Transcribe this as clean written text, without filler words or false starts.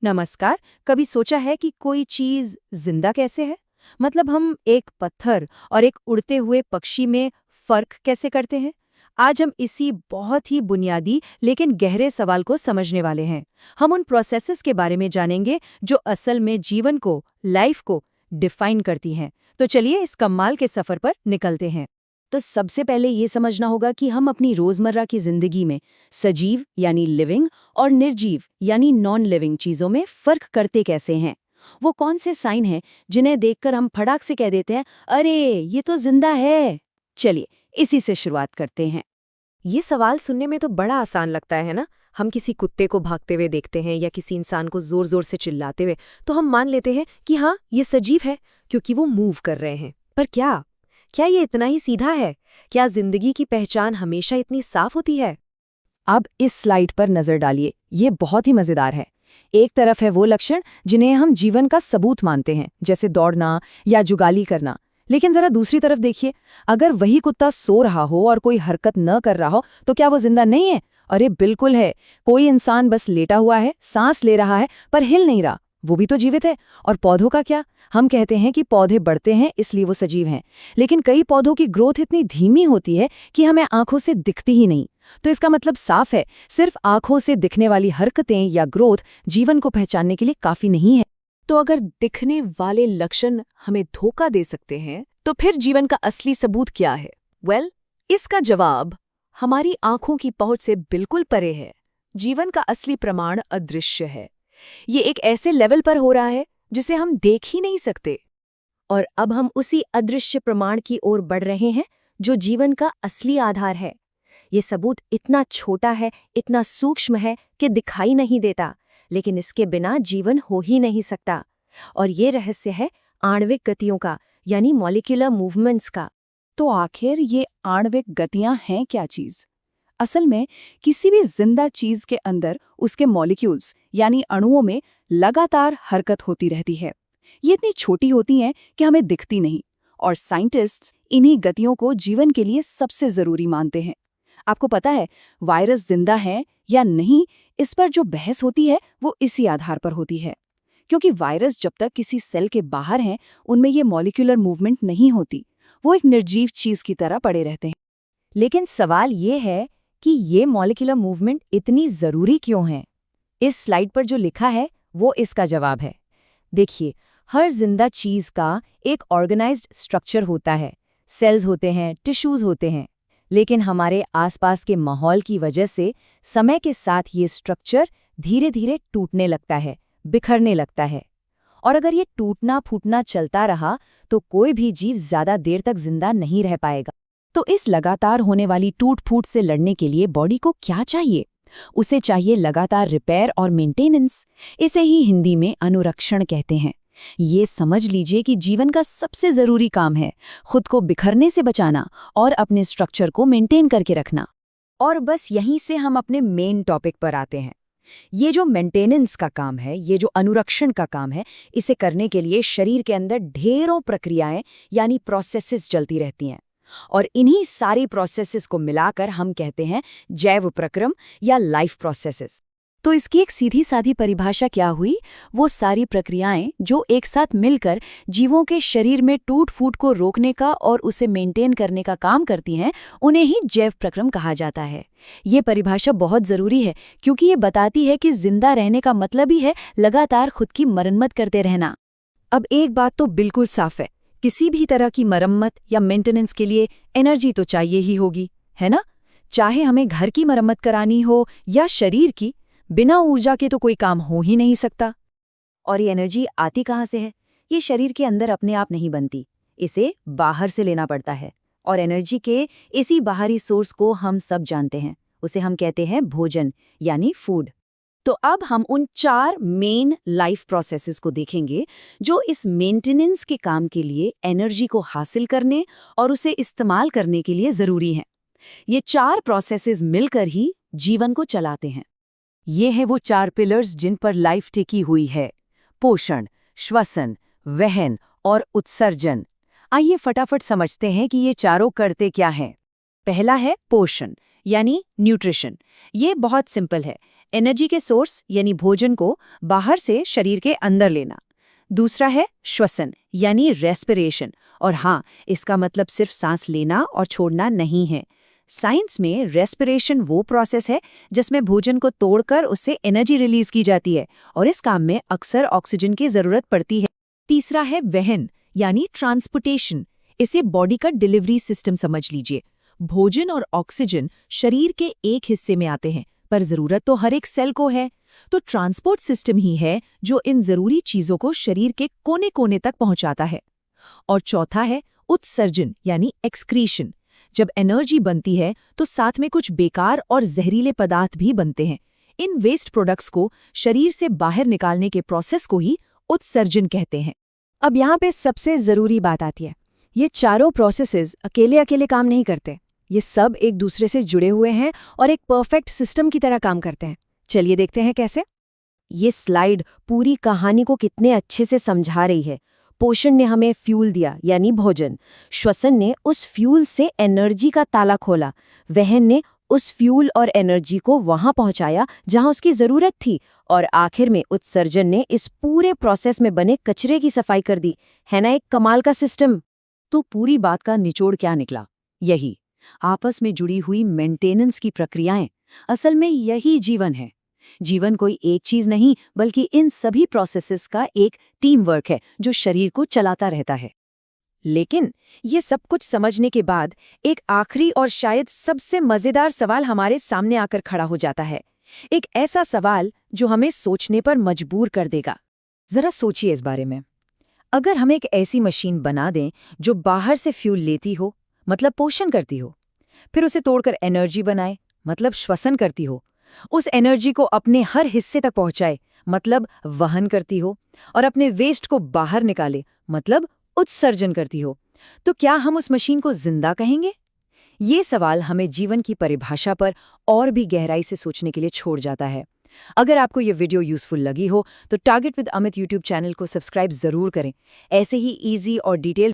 नमस्कार। कभी सोचा है कि कोई चीज जिंदा कैसे है? मतलब हम एक पत्थर और एक उड़ते हुए पक्षी में फर्क कैसे करते हैं? आज हम इसी बहुत ही बुनियादी लेकिन गहरे सवाल को समझने वाले हैं। हम उन प्रोसेसेस के बारे में जानेंगे जो असल में जीवन को, लाइफ को डिफाइन करती हैं। तो चलिए इस कमाल के सफर पर निकलते हैं। तो सबसे पहले ये समझना होगा कि हम अपनी रोजमर्रा की जिंदगी में सजीव यानी लिविंग और निर्जीव यानी नॉन लिविंग चीजों में फर्क करते कैसे हैं। वो कौन से साइन हैं जिन्हें देखकर हम फटाक से कह देते हैं, अरे ये तो जिंदा है। चलिए इसी से शुरुआत करते हैं। ये सवाल सुनने में तो बड़ा आसान लगता है ना। हम किसी कुत्ते को भागते हुए देखते हैं या किसी इंसान को जोर जोर से चिल्लाते हुए, तो हम मान लेते हैं कि हाँ, ये सजीव है क्योंकि वो मूव कर रहे हैं। पर क्या ये इतना ही सीधा है? क्या जिंदगी की पहचान हमेशा इतनी साफ होती है? अब इस स्लाइड पर नजर डालिए, ये बहुत ही मजेदार है। एक तरफ है वो लक्षण जिन्हें हम जीवन का सबूत मानते हैं, जैसे दौड़ना या जुगाली करना। लेकिन जरा दूसरी तरफ देखिए, अगर वही कुत्ता सो रहा हो और कोई हरकत न कर रहा हो, तो क्या वो जिंदा नहीं है? अरे बिल्कुल है। कोई इंसान बस लेटा हुआ है, सांस ले रहा है, पर हिल नहीं रहा, वो भी तो जीवित है। और पौधों का क्या? हम कहते हैं कि पौधे बढ़ते हैं इसलिए वो सजीव हैं, लेकिन कई पौधों की ग्रोथ इतनी धीमी होती है कि हमें आंखों से दिखती ही नहीं। तो इसका मतलब साफ है, सिर्फ आंखों से दिखने वाली हरकतें या ग्रोथ जीवन को पहचानने के लिए काफी नहीं है। तो अगर दिखने वाले लक्षण हमें धोखा दे सकते हैं, तो फिर जीवन का असली सबूत क्या है? इसका जवाब हमारी आंखों की पहुंच से बिल्कुल परे है। जीवन का असली प्रमाण अदृश्य है। ये एक ऐसे लेवल पर हो रहा है जिसे हम देख ही नहीं सकते। और अब हम उसी अदृश्य प्रमाण की ओर बढ़ रहे हैं, जो जीवन का असली आधार है। ये सबूत इतना छोटा है, इतना सूक्ष्म है कि दिखाई नहीं देता, लेकिन इसके बिना जीवन हो ही नहीं सकता। और ये रहस्य है आणविक गतियों का, यानी मॉलिक्यूलर मूवमेंट्स का। तो आखिर ये आणविक गतियां हैं क्या चीज? असल में किसी भी जिंदा चीज के अंदर उसके मॉलिक्यूल्स यानी अणुओं में लगातार हरकत होती रहती है। ये इतनी छोटी होती हैं कि हमें दिखती नहीं, और साइंटिस्ट्स इन्हीं गतियों को जीवन के लिए सबसे जरूरी मानते हैं। आपको पता है, वायरस जिंदा है या नहीं, इस पर जो बहस होती है वो इसी आधार पर होती है। क्योंकि वायरस जब तक किसी सेल के बाहर हैं, उनमें ये मॉलिक्यूलर मूवमेंट नहीं होती, वो एक निर्जीव चीज की तरह पड़े रहते हैं। लेकिन सवाल ये है कि ये मॉलिक्यूलर मूवमेंट इतनी जरूरी क्यों है? इस स्लाइड पर जो लिखा है वो इसका जवाब है। देखिए, हर जिंदा चीज का एक ऑर्गेनाइज्ड स्ट्रक्चर होता है। सेल्स होते हैं, टिश्यूज होते हैं। लेकिन हमारे आसपास के माहौल की वजह से समय के साथ ये स्ट्रक्चर धीरे धीरे टूटने लगता है, बिखरने लगता है। और अगर ये टूटना फूटना चलता रहा तो कोई भी जीव ज्यादा देर तक जिंदा नहीं रह पाएगा। तो इस लगातार होने वाली टूट फूट से लड़ने के लिए बॉडी को क्या चाहिए? उसे चाहिए लगातार रिपेयर और मेंटेनेंस। इसे ही हिंदी में अनुरक्षण कहते हैं। ये समझ लीजिए कि जीवन का सबसे जरूरी काम है खुद को बिखरने से बचाना और अपने स्ट्रक्चर को मेंटेन करके रखना। और बस यहीं से हम अपने मेन टॉपिक पर आते हैं। ये जो मेंटेनेंस का काम है, ये जो अनुरक्षण का काम है, इसे करने के लिए शरीर के अंदर ढेरों प्रक्रियाएं यानी प्रोसेसेस चलती रहती हैं। और इन्हीं सारी प्रोसेसेस को मिलाकर हम कहते हैं जैव प्रक्रम या लाइफ प्रोसेसेस। तो इसकी एक सीधी साधी परिभाषा क्या हुई? वो सारी प्रक्रियाएं जो एक साथ मिलकर जीवों के शरीर में टूट फूट को रोकने का और उसे मेंटेन करने का काम करती हैं, उन्हें ही जैव प्रक्रम कहा जाता है। ये परिभाषा बहुत जरूरी है क्योंकि ये बताती है कि जिंदा रहने का मतलब ही है लगातार खुद की मरम्मत करते रहना। अब एक बात तो बिल्कुल साफ है, किसी भी तरह की मरम्मत या मेंटेनेंस के लिए एनर्जी तो चाहिए ही होगी, है ना? चाहे हमें घर की मरम्मत करानी हो या शरीर की, बिना ऊर्जा के तो कोई काम हो ही नहीं सकता। और ये एनर्जी आती कहाँ से है? ये शरीर के अंदर अपने आप नहीं बनती, इसे बाहर से लेना पड़ता है। और एनर्जी के इसी बाहरी सोर्स को हम सब जानते हैं, उसे हम कहते हैं भोजन यानी फूड। तो अब हम उन 4 मेन लाइफ प्रोसेसेस को देखेंगे जो इस मेंटेनेंस के काम के लिए एनर्जी को हासिल करने और उसे इस्तेमाल करने के लिए जरूरी हैं। ये 4 प्रोसेसेस मिलकर ही जीवन को चलाते हैं। ये हैं वो 4 पिलर्स जिन पर लाइफ टिकी हुई है: पोषण, श्वसन, वहन और उत्सर्जन। आइए फटाफट समझते हैं कि ये चारों करते क्या हैं। पहला है पोषण यानी न्यूट्रिशन। ये बहुत सिंपल है। एनर्जी के सोर्स यानी भोजन को बाहर से शरीर के अंदर लेना। दूसरा है श्वसन यानी रेस्पिरेशन, और हाँ, इसका मतलब सिर्फ सांस लेना और छोड़ना नहीं है। साइंस में रेस्पिरेशन वो प्रोसेस है जिसमें भोजन को तोड़कर उससे एनर्जी रिलीज की जाती है, और इस काम में अक्सर ऑक्सीजन की जरूरत पड़ती है। तीसरा है वहन यानी ट्रांसपोर्टेशन। इसे बॉडी का डिलीवरी सिस्टम समझ लीजिए। भोजन और ऑक्सीजन शरीर के एक हिस्से में आते हैं, पर जरूरत तो हर एक सेल को है। तो ट्रांसपोर्ट सिस्टम ही है जो इन जरूरी चीजों को शरीर के कोने कोने तक पहुंचाता है। और चौथा है उत्सर्जन यानी एक्सक्रीशन। जब एनर्जी बनती है तो साथ में कुछ बेकार और जहरीले पदार्थ भी बनते हैं। इन वेस्ट प्रोडक्ट्स को शरीर से बाहर निकालने के प्रोसेस को ही उत्सर्जन कहते हैं। अब यहाँ पे सबसे जरूरी बात आती है, ये चारों प्रोसेसेस अकेले अकेले काम नहीं करते। ये सब एक दूसरे से जुड़े हुए हैं और एक परफेक्ट सिस्टम की तरह काम करते हैं। चलिए देखते हैं कैसे। ये स्लाइड पूरी कहानी को कितने अच्छे से समझा रही है। पोषण ने हमें फ्यूल दिया यानी भोजन, श्वसन ने उस फ्यूल से एनर्जी का ताला खोला, वहन ने उस फ्यूल और एनर्जी को वहां पहुंचाया जहां उसकी जरूरत थी, और आखिर में उत्सर्जन ने इस पूरे प्रोसेस में बने कचरे की सफाई कर दी। है ना एक कमाल का सिस्टम। तो पूरी बात का निचोड़ क्या निकला? यही, आपस में जुड़ी हुई मेंटेनेंस की प्रक्रियाएं। असल में यही जीवन है। जीवन कोई एक चीज नहीं, बल्कि इन सभी प्रोसेसेस का एक टीम वर्क है जो शरीर को चलाता रहता है। लेकिन ये सब कुछ समझने के बाद एक आखिरी और शायद सबसे मजेदार सवाल हमारे सामने आकर खड़ा हो जाता है। एक ऐसा सवाल जो हमें सोचने पर मजबूर कर देगा। जरा सोचिए इस बारे में। अगर हम एक ऐसी मशीन बना दें जो बाहर से फ्यूल लेती हो, मतलब पोषण करती हो, फिर उसे तोड़कर एनर्जी बनाए, मतलब श्वसन करती हो, उस एनर्जी को अपने हर हिस्से तक पहुंचाए, मतलब वहन करती हो, और अपने वेस्ट को बाहर निकाले, मतलब उत्सर्जन करती हो, तो क्या हम उस मशीन को जिंदा कहेंगे? ये सवाल हमें जीवन की परिभाषा पर और भी गहराई से सोचने के लिए छोड़ जाता है। अगर आपको ये वीडियो यूजफुल लगी हो तो target with Amit YouTube channel को सब्सक्राइब जरूर करें। ऐसे ही इजी और डिटेल